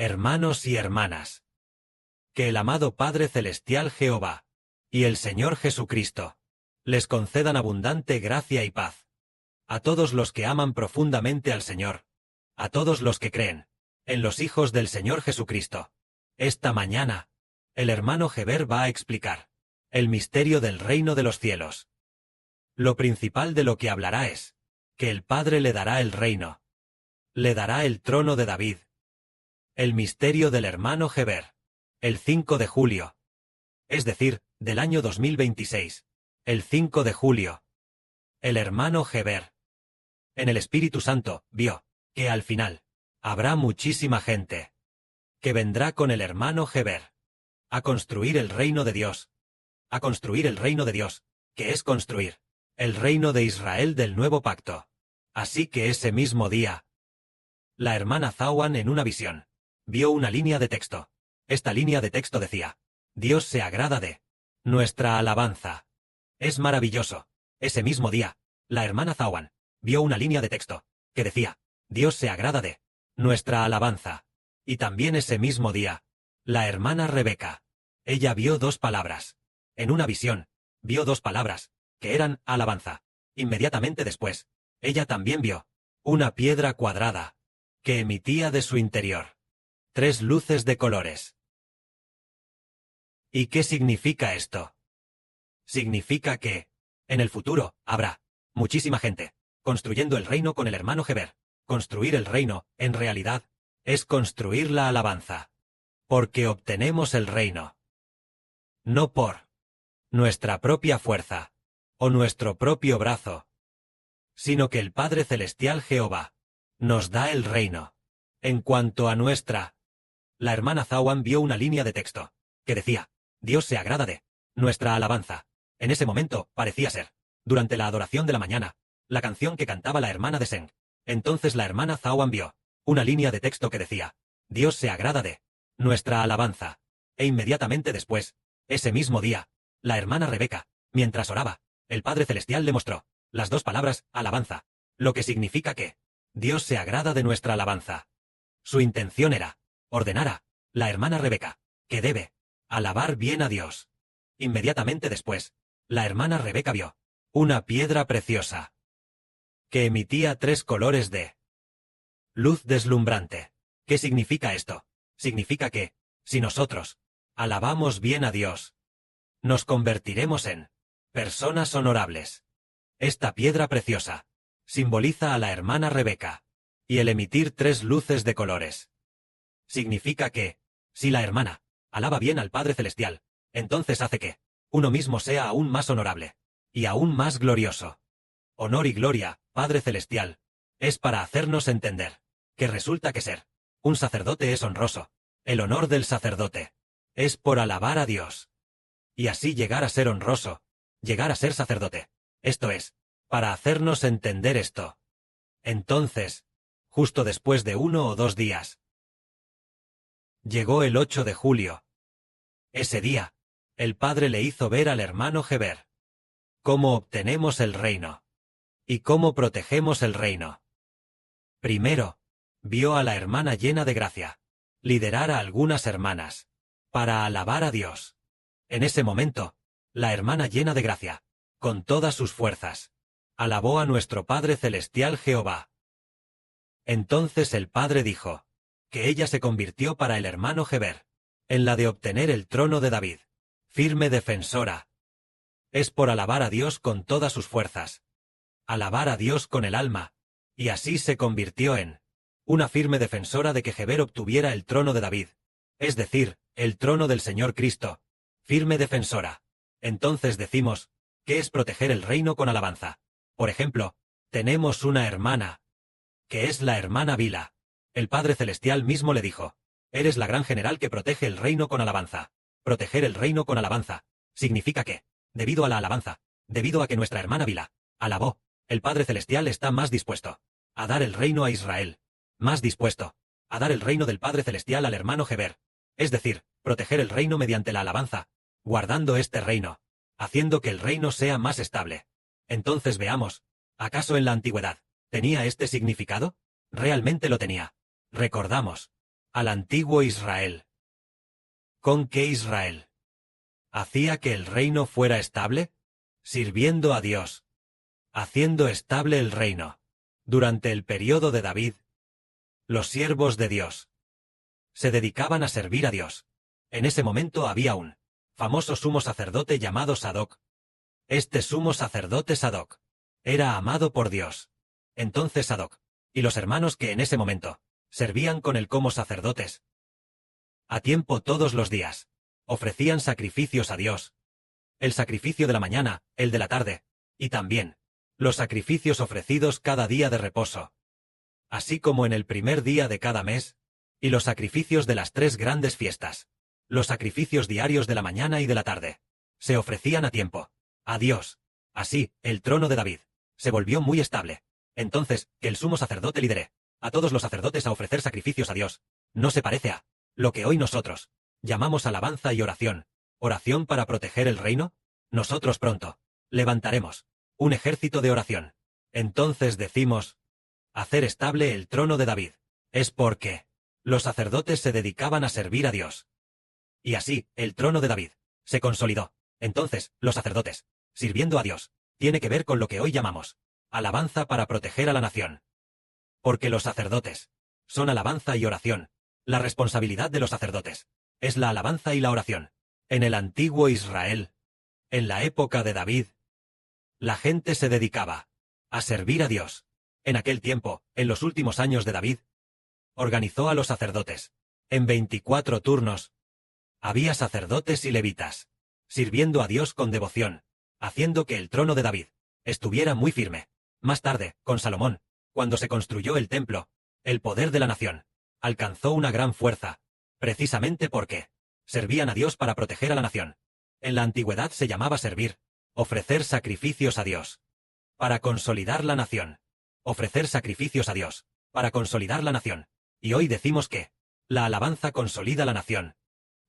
Hermanos y hermanas, que el amado Padre Celestial Jehová y el Señor Jesucristo les concedan abundante gracia y paz. A todos los que aman profundamente al Señor, a todos los que creen en los hijos del Señor Jesucristo. Esta mañana, el hermano Heber va a explicar el misterio del reino de los cielos. Lo principal de lo que hablará es que el Padre le dará el reino, le dará el trono de David. El misterio del hermano Heber, el 5 de julio, es decir, del año 2026, el 5 de julio. El hermano Heber, en el Espíritu Santo, vio que al final habrá muchísima gente que vendrá con el hermano Heber a construir el reino de Dios, a construir el reino de Dios, que es construir el reino de Israel del nuevo pacto. Así que ese mismo día, la hermana Zawan en una visión vio una línea de texto. Esta línea de texto decía: Dios se agrada de nuestra alabanza. Es maravilloso. Ese mismo día, la hermana Zawan vio una línea de texto que decía: Dios se agrada de nuestra alabanza. Y también ese mismo día, la hermana Rebeca, ella vio dos palabras. En una visión, vio dos palabras, que eran alabanza. Inmediatamente después, ella también vio una piedra cuadrada, que emitía de su interior 3 luces de colores. ¿Y qué significa esto? Significa que, en el futuro, habrá muchísima gente construyendo el reino con el hermano Heber. Construir el reino, en realidad, es construir la alabanza. Porque obtenemos el reino. No por nuestra propia fuerza, o nuestro propio brazo, sino que el Padre Celestial Jehová nos da el reino. En cuanto a nuestra, la hermana Zawan vio una línea de texto que decía: Dios se agrada de nuestra alabanza. En ese momento, parecía ser, durante la adoración de la mañana, la canción que cantaba la hermana de Seng. Entonces la hermana Zawan vio una línea de texto que decía: Dios se agrada de nuestra alabanza. E inmediatamente después, ese mismo día, la hermana Rebeca, mientras oraba, el Padre Celestial le mostró las dos palabras alabanza, lo que significa que Dios se agrada de nuestra alabanza. Su intención era ordenar a la hermana Rebeca que debe alabar bien a Dios. Inmediatamente después, la hermana Rebeca vio una piedra preciosa que emitía 3 colores de luz deslumbrante. ¿Qué significa esto? Significa que, si nosotros alabamos bien a Dios, nos convertiremos en personas honorables. Esta piedra preciosa simboliza a la hermana Rebeca, y el emitir 3 luces de colores significa que, si la hermana alaba bien al Padre Celestial, entonces hace que uno mismo sea aún más honorable y aún más glorioso. Honor y gloria, Padre Celestial, es para hacernos entender que resulta que ser un sacerdote es honroso. El honor del sacerdote es por alabar a Dios. Y así llegar a ser honroso, llegar a ser sacerdote. Esto es, para hacernos entender esto. Entonces, justo después de 1 o 2 días, llegó el 8 de julio. Ese día, el Padre le hizo ver al hermano Heber cómo obtenemos el reino y cómo protegemos el reino. Primero, vio a la hermana llena de gracia liderar a algunas hermanas para alabar a Dios. En ese momento, la hermana llena de gracia, con todas sus fuerzas, alabó a nuestro Padre Celestial Jehová. Entonces el Padre dijo que ella se convirtió para el hermano Heber en la de obtener el trono de David, firme defensora. Es por alabar a Dios con todas sus fuerzas, alabar a Dios con el alma, y así se convirtió en una firme defensora de que Heber obtuviera el trono de David, es decir, el trono del Señor Cristo, firme defensora. Entonces decimos, ¿qué es proteger el reino con alabanza? Por ejemplo, tenemos una hermana, que es la hermana Vila. El Padre Celestial mismo le dijo: eres la gran general que protege el reino con alabanza. Proteger el reino con alabanza significa que, debido a la alabanza, debido a que nuestra hermana Vila alabó, el Padre Celestial está más dispuesto a dar el reino a Israel, más dispuesto a dar el reino del Padre Celestial al hermano Heber, es decir, proteger el reino mediante la alabanza, guardando este reino, haciendo que el reino sea más estable. Entonces veamos, ¿acaso en la antigüedad tenía este significado? Realmente lo tenía. Recordamos al antiguo Israel. ¿Con qué Israel hacía que el reino fuera estable? Sirviendo a Dios, haciendo estable el reino. Durante el periodo de David, los siervos de Dios se dedicaban a servir a Dios. En ese momento había un famoso sumo sacerdote llamado Sadoc. Este sumo sacerdote Sadoc era amado por Dios. Entonces Sadoc y los hermanos que en ese momento servían con él como sacerdotes, a tiempo todos los días, ofrecían sacrificios a Dios. El sacrificio de la mañana, el de la tarde, y también los sacrificios ofrecidos cada día de reposo, así como en el primer día de cada mes, y los sacrificios de las 3 grandes fiestas. Los sacrificios diarios de la mañana y de la tarde se ofrecían a tiempo, a Dios. Así, el trono de David se volvió muy estable. Entonces, que el sumo sacerdote lidere a todos los sacerdotes a ofrecer sacrificios a Dios, no se parece a lo que hoy nosotros llamamos alabanza y oración. ¿Oración para proteger el reino? Nosotros pronto levantaremos un ejército de oración. Entonces decimos, hacer estable el trono de David, es porque los sacerdotes se dedicaban a servir a Dios. Y así, el trono de David se consolidó. Entonces, los sacerdotes, sirviendo a Dios, tiene que ver con lo que hoy llamamos alabanza para proteger a la nación. Porque los sacerdotes son alabanza y oración. La responsabilidad de los sacerdotes es la alabanza y la oración. En el antiguo Israel, en la época de David, la gente se dedicaba a servir a Dios. En aquel tiempo, en los últimos años de David, organizó a los sacerdotes en 24 turnos. Había sacerdotes y levitas, sirviendo a Dios con devoción, haciendo que el trono de David estuviera muy firme. Más tarde, con Salomón, cuando se construyó el templo, el poder de la nación alcanzó una gran fuerza, precisamente porque servían a Dios para proteger a la nación. En la antigüedad se llamaba servir, ofrecer sacrificios a Dios, para consolidar la nación. Ofrecer sacrificios a Dios, para consolidar la nación. Y hoy decimos que la alabanza consolida la nación.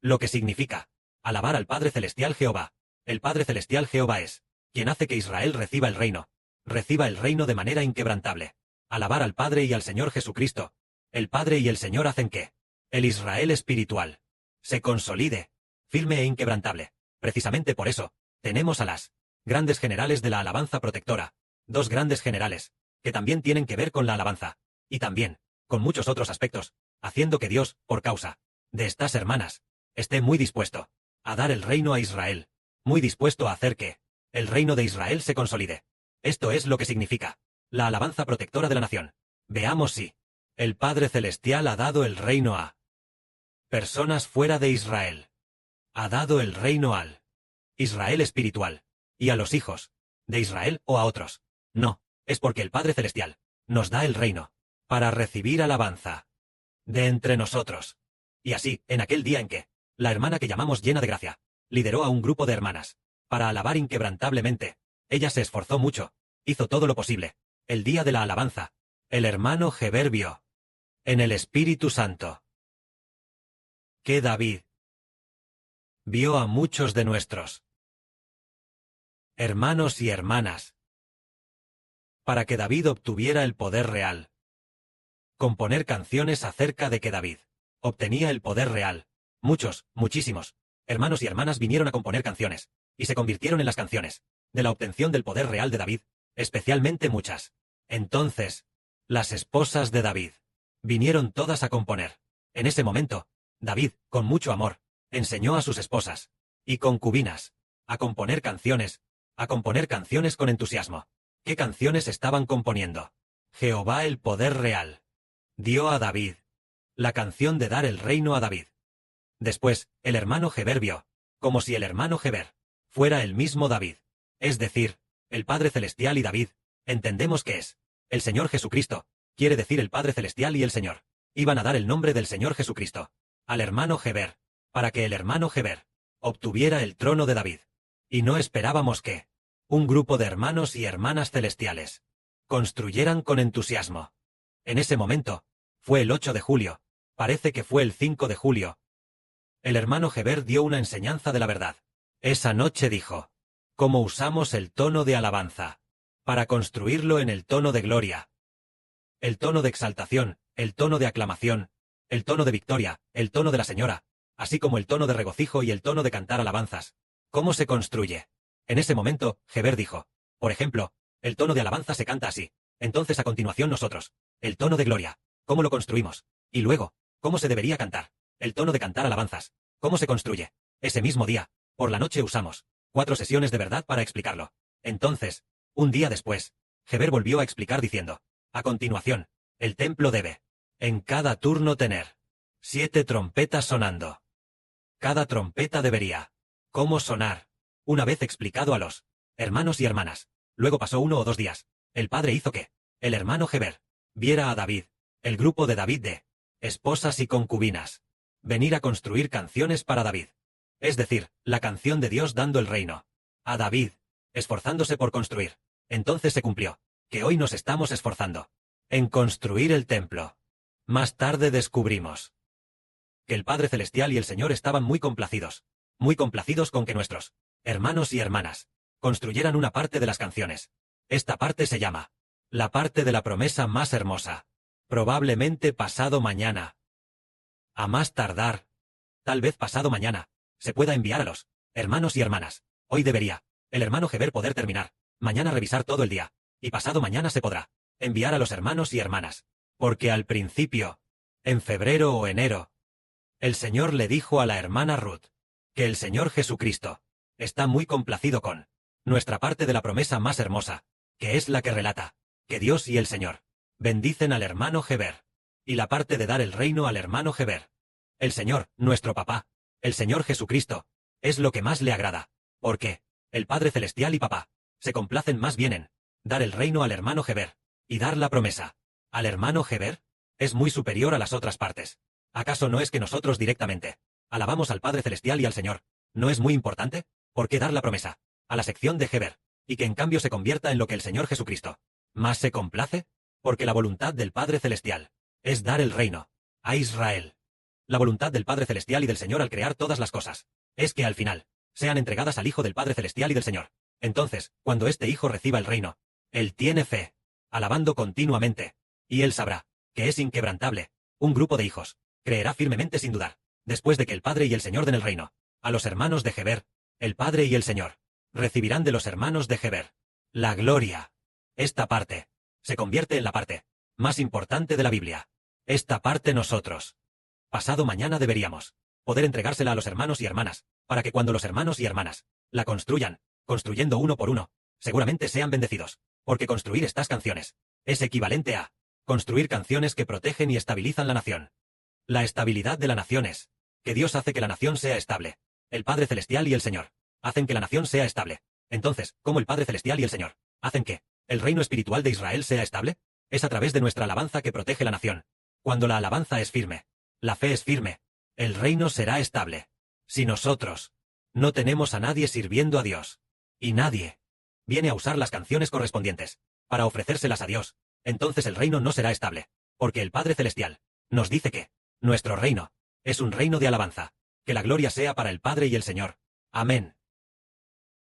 Lo que significa alabar al Padre Celestial Jehová. El Padre Celestial Jehová es quien hace que Israel reciba el reino de manera inquebrantable. Alabar al Padre y al Señor Jesucristo. El Padre y el Señor hacen que el Israel espiritual se consolide, firme e inquebrantable. Precisamente por eso, tenemos a las grandes generales de la alabanza protectora, 2 grandes generales, que también tienen que ver con la alabanza, y también con muchos otros aspectos, haciendo que Dios, por causa de estas hermanas, esté muy dispuesto a dar el reino a Israel, muy dispuesto a hacer que el reino de Israel se consolide. Esto es lo que significa la alabanza protectora de la nación. Veamos si el Padre Celestial ha dado el reino a personas fuera de Israel. Ha dado el reino al Israel espiritual, y a los hijos de Israel o a otros. No, es porque el Padre Celestial nos da el reino para recibir alabanza de entre nosotros. Y así, en aquel día en que la hermana que llamamos llena de gracia lideró a un grupo de hermanas para alabar inquebrantablemente, ella se esforzó mucho, hizo todo lo posible. El día de la alabanza, el hermano Heber vio en el Espíritu Santo que David vio a muchos de nuestros hermanos y hermanas para que David obtuviera el poder real. Componer canciones acerca de que David obtenía el poder real. Muchísimos hermanos y hermanas vinieron a componer canciones, y se convirtieron en las canciones de la obtención del poder real de David, especialmente muchas. Entonces, las esposas de David vinieron todas a componer. En ese momento, David, con mucho amor, enseñó a sus esposas y concubinas a componer canciones con entusiasmo. ¿Qué canciones estaban componiendo? Jehová el poder real dio a David la canción de dar el reino a David. Después, el hermano Heber vio, como si el hermano Heber fuera el mismo David, es decir, el Padre Celestial y David, entendemos que es el Señor Jesucristo, quiere decir el Padre Celestial y el Señor, iban a dar el nombre del Señor Jesucristo al hermano Heber, para que el hermano Heber obtuviera el trono de David. Y no esperábamos que un grupo de hermanos y hermanas celestiales construyeran con entusiasmo. En ese momento, fue el 8 de julio, parece que fue el 5 de julio. El hermano Heber dio una enseñanza de la verdad. Esa noche dijo, ¿cómo usamos el tono de alabanza para construirlo en el tono de gloria? El tono de exaltación, el tono de aclamación, el tono de victoria, el tono de la señora, así como el tono de regocijo y el tono de cantar alabanzas. ¿Cómo se construye? En ese momento, Heber dijo, por ejemplo, el tono de alabanza se canta así. Entonces a continuación nosotros, el tono de gloria, ¿cómo lo construimos? Y luego, ¿cómo se debería cantar? El tono de cantar alabanzas, ¿cómo se construye? Ese mismo día, por la noche usamos 4 sesiones de verdad para explicarlo. Entonces, un día después, Heber volvió a explicar diciendo, a continuación, el templo debe, en cada turno tener 7 trompetas sonando. Cada trompeta debería, ¿cómo sonar? Una vez explicado a los hermanos y hermanas, luego pasó 1 o 2 días, el padre hizo que el hermano Heber viera a David, el grupo de David de esposas y concubinas, venir a construir canciones para David. Es decir, la canción de Dios dando el reino a David, esforzándose por construir. Entonces se cumplió, que hoy nos estamos esforzando en construir el templo. Más tarde descubrimos que el Padre Celestial y el Señor estaban muy complacidos con que nuestros hermanos y hermanas construyeran una parte de las canciones. Esta parte se llama la parte de la promesa más hermosa. Probablemente pasado mañana, a más tardar, tal vez pasado mañana, se pueda enviar a los hermanos y hermanas. Hoy debería el hermano Heber poder terminar, mañana revisar todo el día, y pasado mañana se podrá enviar a los hermanos y hermanas, porque al principio, en febrero o enero, el Señor le dijo a la hermana Ruth que el Señor Jesucristo está muy complacido con nuestra parte de la promesa más hermosa, que es la que relata que Dios y el Señor bendicen al hermano Heber, y la parte de dar el reino al hermano Heber. El Señor, nuestro papá, el Señor Jesucristo, es lo que más le agrada, porque el Padre Celestial y Papá se complacen más bien en dar el reino al hermano Heber y dar la promesa al hermano Heber. Es muy superior a las otras partes. ¿Acaso no es que nosotros directamente alabamos al Padre Celestial y al Señor? ¿No es muy importante? ¿Por qué dar la promesa a la sección de Heber y que en cambio se convierta en lo que el Señor Jesucristo más se complace? Porque la voluntad del Padre Celestial es dar el reino a Israel. La voluntad del Padre Celestial y del Señor al crear todas las cosas es que al final sean entregadas al Hijo del Padre Celestial y del Señor. Entonces, cuando este Hijo reciba el reino, él tiene fe, alabando continuamente, y él sabrá que es inquebrantable. Un grupo de hijos creerá firmemente sin dudar, después de que el Padre y el Señor den el reino a los hermanos de Heber. El Padre y el Señor recibirán de los hermanos de Heber la gloria. Esta parte se convierte en la parte más importante de la Biblia. Esta parte nosotros, pasado mañana deberíamos poder entregársela a los hermanos y hermanas, para que cuando los hermanos y hermanas la construyan, construyendo uno por uno, seguramente sean bendecidos, porque construir estas canciones es equivalente a construir canciones que protegen y estabilizan la nación. La estabilidad de la nación es que Dios hace que la nación sea estable. El Padre Celestial y el Señor hacen que la nación sea estable. Entonces, ¿cómo el Padre Celestial y el Señor hacen que el reino espiritual de Israel sea estable? Es a través de nuestra alabanza que protege la nación. Cuando la alabanza es firme, la fe es firme, el reino será estable. Si nosotros no tenemos a nadie sirviendo a Dios, y nadie viene a usar las canciones correspondientes para ofrecérselas a Dios, entonces el reino no será estable, porque el Padre Celestial nos dice que nuestro reino es un reino de alabanza. Que la gloria sea para el Padre y el Señor. Amén.